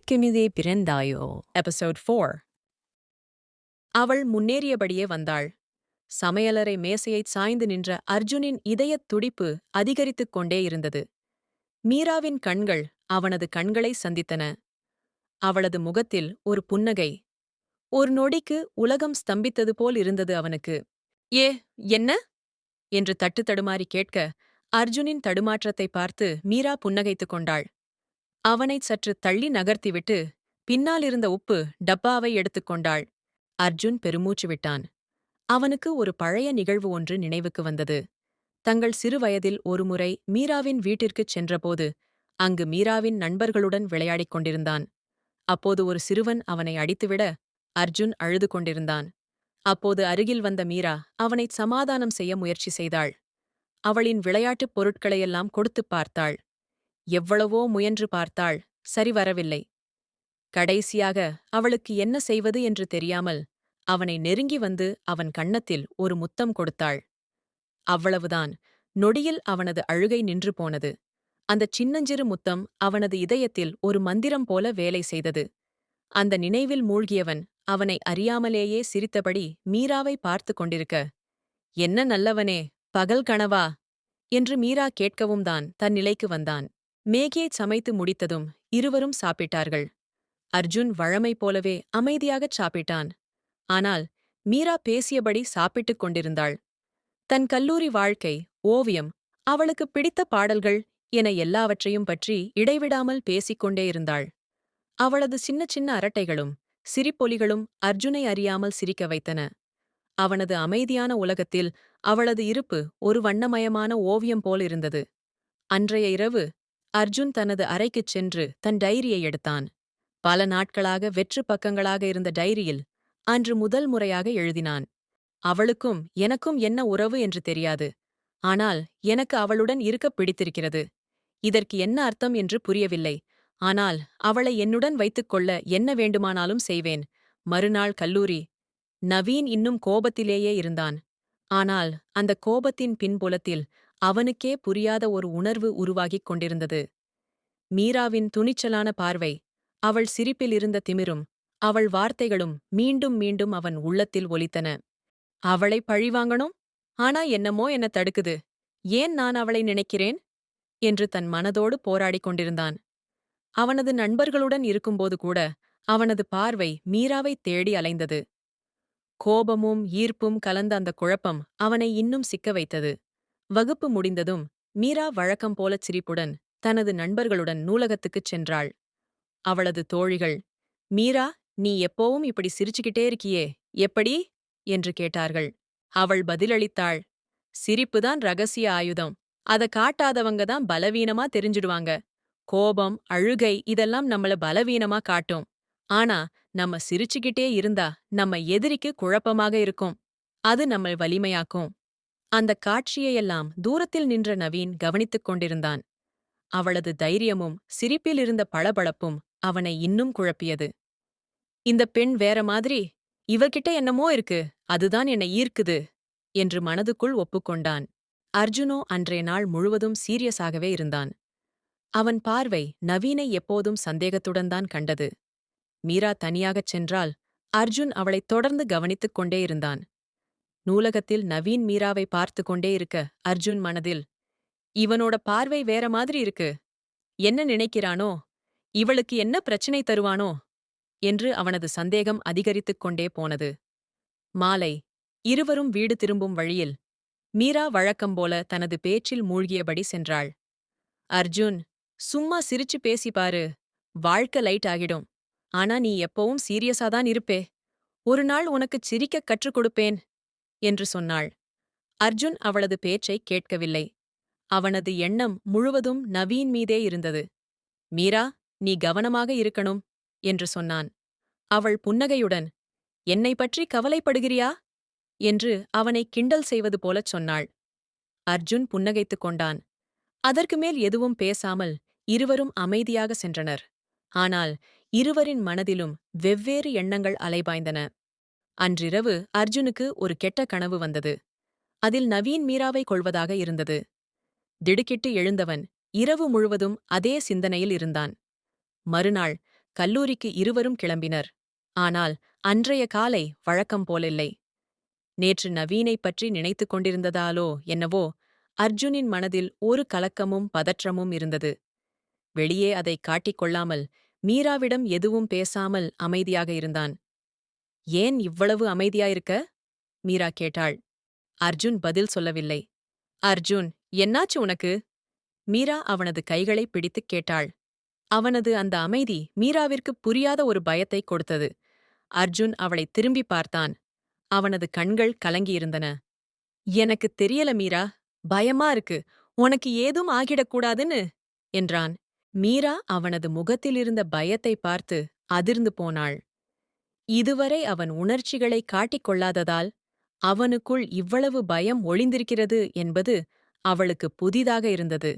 யாருக்குமிதே பிறந்தாயோ. Episode 4. அவள் முன்னேறியபடியே வந்தாள். சமையலறை மேசையைச் சாய்ந்து நின்ற அர்ஜுனின் இதயத் துடிப்பு அதிகரித்துக் கொண்டே இருந்தது. மீராவின் கண்கள் அவனது கண்களை சந்தித்தன. அவளது முகத்தில் ஒரு புன்னகை. ஒரு நொடிக்கு உலகம் ஸ்தம்பித்தது போல் இருந்தது அவனுக்கு. ஏ, என்ன? என்று தட்டுத்தடுமாறி கேட்க, அர்ஜுனின் தடுமாற்றத்தை பார்த்து மீரா புன்னகைத்துக் கொண்டாள். அவனைச் சற்று தள்ளி நகர்த்திவிட்டு பின்னாலிருந்த உப்பு டப்பாவை எடுத்துக்கொண்டாள். அர்ஜுன் பெருமூச்சு விட்டான். அவனுக்கு ஒரு பழைய நிகழ்வு ஒன்று நினைவுக்கு வந்தது. தங்கள் சிறுவயதில் ஒருமுறை மீராவின் வீட்டிற்குச் சென்றபோது அங்கு மீராவின் நண்பர்களுடன் விளையாடிக் கொண்டிருந்தான். அப்போது ஒரு சிறுவன் அவனை அடித்துவிட அர்ஜுன் அழுது கொண்டிருந்தான். அப்போது அருகில் வந்த மீரா அவனைச் சமாதானம் செய்ய முயற்சி செய்தாள். அவளின் விளையாட்டுப் பொருட்களையெல்லாம் கொடுத்துப் பார்த்தாள். எவ்வளவோ முயன்று பார்த்தாள், சரி வரவில்லை. கடைசியாக அவளுக்கு என்ன செய்வது என்று தெரியாமல் அவனை நெருங்கி வந்து அவன் கன்னத்தில் ஒரு முத்தம் கொடுத்தாள். அவ்வளவுதான். நொடியில் அவனது அழுகை நின்று போனது. அந்தச் சின்னஞ்சிறு முத்தம் அவனது இதயத்தில் ஒரு மந்திரம் போல வேலை செய்தது. அந்த நினைவில் மூழ்கியவன் அவனை அறியாமலேயே சிரித்தபடி மீராவை பார்த்து கொண்டிருக்க, என்ன நல்லவனே, பகல் கனவா? என்று மீரா கேட்கவும் தான் தன் நிலைக்கு வந்தான். மேகியைச் சமைத்து முடித்ததும் இருவரும் சாப்பிட்டார்கள். அர்ஜுன் வழமை போலவே அமைதியாகச் சாப்பிட்டான். ஆனால் மீரா பேசியபடி சாப்பிட்டுக் கொண்டிருந்தாள். தன் கல்லூரி வாழ்க்கை, ஓவியம், அவளுக்குப் பிடித்த பாடல்கள் என எல்லாவற்றையும் பற்றி இடைவிடாமல் பேசிக்கொண்டே இருந்தாள். அவளது சின்ன சின்ன அரட்டைகளும் சிரிப்பொலிகளும் அர்ஜுனை அறியாமல் சிரிக்க வைத்தன. அவனது அமைதியான உலகத்தில் அவளது இருப்பு ஒரு வண்ணமயமான ஓவியம் போல் இருந்தது. அன்றைய இரவு அர்ஜுன் தனது அறைக்குச் சென்று தன் டைரியை எடுத்தான். பல நாட்களாக வெற்று பக்கங்களாக இருந்த டைரியில் அன்று முதல் முறையாக எழுதினான். அவளுக்கும் எனக்கும் என்ன உறவு என்று தெரியாது. ஆனால் எனக்கு அவளுடன் இருக்கப் பிடித்திருக்கிறது. இதற்கு என்ன அர்த்தம் என்று புரியவில்லை. ஆனால் அவளை என்னுடன் வைத்துக்கொள்ள என்ன வேண்டுமானாலும் செய்வேன். மறுநாள் கல்லூரி. நவீன் இன்னும் கோபத்திலேயே இருந்தான். ஆனால் அந்த கோபத்தின் பின்புலத்தில் அவனுக்கே புரியாத ஒரு உணர்வு உருவாகிக் கொண்டிருந்தது. மீராவின் துணிச்சலான பார்வை, அவள் சிரிப்பில் இருந்த திமிரும், அவள் வார்த்தைகளும் மீண்டும் மீண்டும் அவன் உள்ளத்தில் ஒலித்தன. அவளை பழிவாங்கணும்? ஆனா என்னமோ என்ன தடுக்குது. ஏன் நான் அவளை நினைக்கிறேன்? என்று தன் மனதோடு போராடிக் கொண்டிருந்தான். அவனது நண்பர்களுடன் இருக்கும்போது கூட அவனது பார்வை மீராவை தேடி அலைந்தது. கோபமும் ஈர்ப்பும் கலந்த அந்த குழப்பம் அவனை இன்னும் சிக்க வைத்தது. வகுப்பு முடிந்ததும் மீரா வழக்கம் போலச் சிரிப்புடன் தனது நண்பர்களுடன் நூலகத்துக்குச் சென்றாள். அவளது தோழிகள், மீரா, நீ எப்போவும் இப்படி சிரிச்சுக்கிட்டே இருக்கியே, எப்படி? என்று கேட்டார்கள். அவள் பதிலளித்தாள், சிரிப்புதான் ரகசிய ஆயுதம். அத காட்டாதவங்க தான் பலவீனமா தெரிஞ்சிடுவாங்க. கோபம், அழுகை இதெல்லாம் நம்மள பலவீனமா காட்டும். ஆனா நம்ம சிரிச்சுக்கிட்டே இருந்தா நம்ம எதிரிக்கு குழப்பமாக இருக்கும். அது நம்ம வலிமையாக்கும். அந்தக் காட்சியையெல்லாம் தூரத்தில் நின்ற நவீன் கவனித்துக் கொண்டிருந்தான். அவளது தைரியமும் சிரிப்பில் இருந்த பளபளப்பும் அவனை இன்னும் குழப்பியது. இந்தப் பெண் வேற மாதிரி, இவகிட்ட என்னமோ இருக்கு, அதுதான் என்னை ஈர்க்குது என்று மனதுக்குள் ஒப்புக்கொண்டான். அர்ஜுனோ அன்றைய நாள் முழுவதும் சீரியஸாகவே இருந்தான். அவன் பார்வை நவீனை எப்போதும் சந்தேகத்துடன் தான் கண்டது. மீரா தனியாகச் சென்றால் அர்ஜுன் அவளைத் தொடர்ந்து கவனித்துக் கொண்டே இருந்தான். நூலகத்தில் நவீன் மீராவை பார்த்து கொண்டே இருக்க அர்ஜுன் மனதில், இவனோட பார்வை வேற மாதிரி இருக்கு. என்ன நினைக்கிறானோ? இவளுக்கு என்ன பிரச்சனை தருவானோ? என்று அவனது சந்தேகம் அதிகரித்துக் கொண்டே போனது. மாலை. இருவரும் வீடு திரும்பும் வழியில் மீரா வழக்கம்போல தனது பேச்சில் மூழ்கியபடி சென்றாள். அர்ஜுன், சும்மா சிரிச்சு பேசி பாரு, வாழ்க்கை லைட் ஆகிடும். ஆனா நீ எப்பவும் சீரியஸாதான் இருப்பே. ஒரு நாள் உனக்குச் சிரிக்கக் கற்றுக் கொடுப்பேன் என்று சொன்னாள். அர்ஜுன் அவளது பேச்சைக் கேட்கவில்லை. அவனது எண்ணம் முழுவதும் நவீன் மீதே இருந்தது. மீரா, நீ கவனமாக இருக்கணும் என்று சொன்னான். அவள் புன்னகையுடன், என்னை பற்றி கவலைப்படுகிறியா என்று அவனை கிண்டல் செய்வது போலச் சொன்னாள். அர்ஜுன் புன்னகைத்துக் கொண்டான். அதற்கு மேல் எதுவும் பேசாமல் இருவரும் அமைதியாக சென்றனர். ஆனால் இருவரின் மனதிலும் வெவ்வேறு எண்ணங்கள் அலைபாய்ந்தன. அன்றிரவு அர்ஜுனுக்கு ஒரு கெட்ட கனவு வந்தது. அதில் நவீன் மீராவை கொள்வதாக இருந்தது. திடுக்கிட்டு எழுந்தவன் இரவு முழுவதும் அதே சிந்தனையில் இருந்தான். மறுநாள் கல்லூரிக்கு இருவரும் கிளம்பினர். ஆனால் அன்றைய காலை வழக்கம் போலில்லை. நேற்று நவீனைப் பற்றி நினைத்துக் கொண்டிருந்ததாலோ என்னவோ அர்ஜுனின் மனதில் ஒரு கலக்கமும் பதற்றமும் இருந்தது. வெளியே அதைக் காட்டிக்கொள்ளாமல் மீராவிடம் எதுவும் பேசாமல் அமைதியாக இருந்தான். ஏன் இவ்வளவு அமைதியாயிருக்க? மீரா கேட்டாள். அர்ஜுன் பதில் சொல்லவில்லை. அர்ஜுன், என்னாச்சு உனக்கு? மீரா அவனது கைகளை பிடித்துக் கேட்டாள். அவனது அந்த அமைதி மீராவிற்கு புரியாத ஒரு பயத்தைக் கொடுத்தது. அர்ஜுன் அவளை திரும்பி பார்த்தான். அவனது கண்கள் கலங்கியிருந்தன. எனக்குத் தெரியல மீரா. பயமா இருக்கு. உனக்கு ஏதும் ஆகிடக்கூடாதுன்னு என்றான். மீரா அவனது முகத்திலிருந்த பயத்தை பார்த்து அதிர்ந்து போனாள். இதுவரை அவன் உணர்ச்சிகளைக் காட்டிக் கொள்ளாததால் அவனுக்குள் இவ்வளவு பயம் ஒளிந்திருக்கிறது என்பது அவளுக்கு புதிதாக இருந்தது.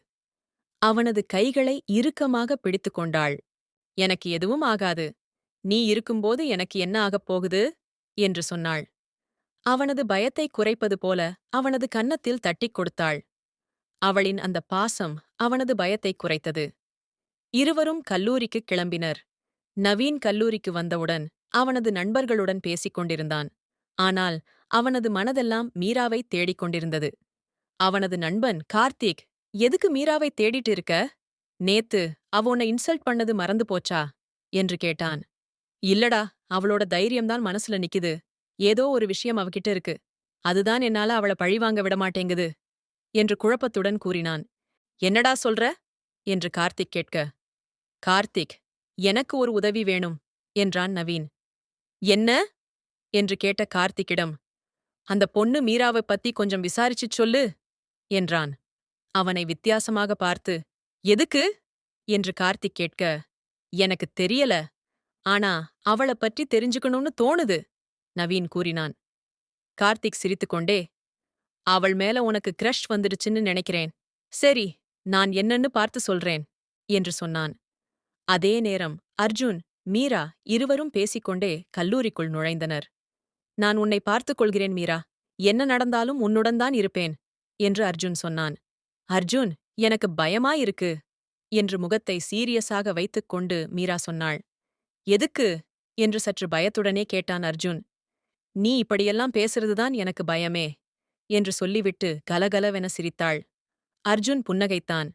அவனது கைகளை இறுக்கமாக பிடித்துக் கொண்டாள். எனக்கு எதுவும் ஆகாது. நீ இருக்கும்போது எனக்கு என்ன ஆகப் போகுது? என்று சொன்னாள். அவனது பயத்தைக் குறைப்பது போல அவனது கன்னத்தில் தட்டிக் கொடுத்தாள். அவளின் அந்த பாசம் அவனது பயத்தைக் குறைத்தது. இருவரும் கல்லூரிக்குக் கிளம்பினர். நவீன் கல்லூரிக்கு வந்தவுடன் அவனது நண்பர்களுடன் பேசிக் கொண்டிருந்தான். ஆனால் அவனது மனதெல்லாம் மீராவைத் தேடிக் கொண்டிருந்தது. அவனது நண்பன் கார்த்திக், எதுக்கு மீராவைத் தேடிட்டு இருக்க? நேத்து அவ உன்னை இன்சல்ட் பண்ணது மறந்து போச்சா? என்று கேட்டான். இல்லடா, அவளோட தைரியம்தான் மனசுல நிக்குது. ஏதோ ஒரு விஷயம் அவகிட்ட இருக்கு. அதுதான் என்னால அவள பழிவாங்க விடமாட்டேங்குது என்று குழப்பத்துடன் கூறினான். என்னடா சொல்ற? என்று கார்த்திக் கேட்க. கார்த்திக், எனக்கு ஒரு உதவி வேணும் என்றான் நவீன். என்ன? என்று கேட்ட கார்த்திக்கிடம், அந்த பொண்ணு மீராவைப் பத்தி கொஞ்சம் விசாரிச்சுச் சொல்லு என்றான். அவனை வித்தியாசமாக பார்த்து, எதுக்கு? என்று கார்த்திக் கேட்க, எனக்குத் தெரியல. ஆனா அவளப் பற்றி தெரிஞ்சுக்கணும்னு தோணுது நவீன் கூறினான். கார்த்திக் சிரித்துக்கொண்டே, அவள் மேல உனக்கு கிரஷ் வந்துடுச்சுன்னு நினைக்கிறேன். சரி, நான் என்னன்னு பார்த்து சொல்றேன் என்று சொன்னான். அதே நேரம் அர்ஜுன், மீரா இருவரும் பேசிக்கொண்டே கல்லூரிக்குள் நுழைந்தனர். நான் உன்னை பார்த்துக் கொள்கிறேன் மீரா. என்ன நடந்தாலும் உன்னுடன் தான் இருப்பேன் என்று அர்ஜுன் சொன்னான். அர்ஜுன், எனக்கு பயமாயிருக்கு என்று முகத்தை சீரியஸாக வைத்துக்கொண்டு மீரா சொன்னாள். எதுக்கு? என்று சற்று பயத்துடனே கேட்டான் அர்ஜுன். நீ இப்படியெல்லாம் பேசுறதுதான் எனக்கு பயமே என்று சொல்லிவிட்டு கலகலவென சிரித்தாள். அர்ஜுன் புன்னகைத்தான்.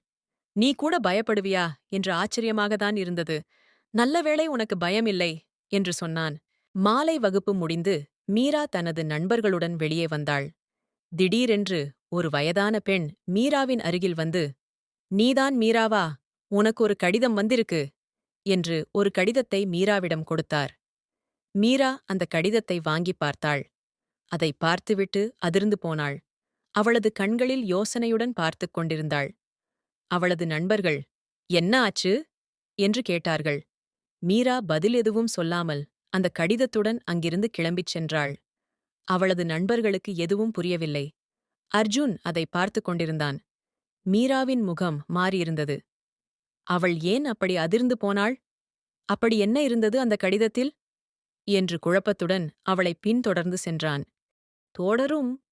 நீ கூட பயப்படுவியா என்று ஆச்சரியமாகத்தான் இருந்தது. நல்லவேளை உனக்கு பயமில்லை என்று சொன்னான். மாலை வகுப்பு முடிந்து மீரா தனது நண்பர்களுடன் வெளியே வந்தாள். திடீரென்று ஒரு வயதான பெண் மீராவின் அருகில் வந்து, நீதான் மீராவா? உனக்கு ஒரு கடிதம் வந்திருக்கு என்று ஒரு கடிதத்தை மீராவிடம் கொடுத்தார். மீரா அந்த கடிதத்தை வாங்கிப் பார்த்தாள். அதை பார்த்துவிட்டு அதிர்ந்து போனாள். அவளது கண்களில் யோசனையுடன் பார்த்துக் கொண்டிருந்தாள். அவளது நண்பர்கள், என்ன ஆச்சு? என்று கேட்டார்கள். மீரா பதில் எதுவும் சொல்லாமல் அந்த கடிதத்துடன் அங்கிருந்து கிளம்பிச் சென்றாள். அவளது நண்பர்களுக்கு எதுவும் புரியவில்லை. அர்ஜுன் அதை பார்த்துக் கொண்டிருந்தான். மீராவின் முகம் மாறியிருந்தது. அவள் ஏன் அப்படி அதிர்ந்து போனாள்? அப்படி என்ன இருந்தது அந்த கடிதத்தில்? என்று குழப்பத்துடன் அவளை பின்தொடர்ந்து சென்றான். தொடரும்.